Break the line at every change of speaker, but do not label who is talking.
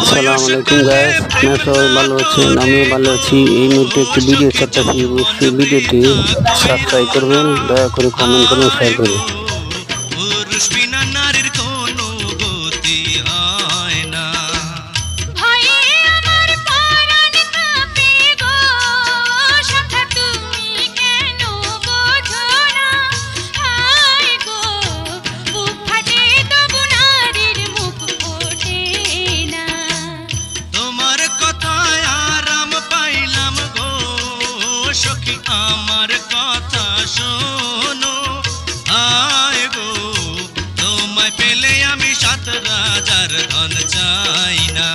আসসালামু আলাইকুম গাইস, আপনারা সবাই ভালো আছেন? আমিও ভালো আছি। এই মুহূর্তে একটি ভিডিও ছাড়তেছি, অবশ্যই ভিডিওটি সাবস্ক্রাইব করবেন, দয়া করে কমেন্ট করবেন, শেয়ার করবেন।
পুরুষ বিনা নারীর কোনো গতি হয় না। তোমার কথায় আরাম পাইলাম গো সখী, আমার কথা শোনো। আয় গো তোমায় পেলে আমি 7 রাজার ধন চাই না।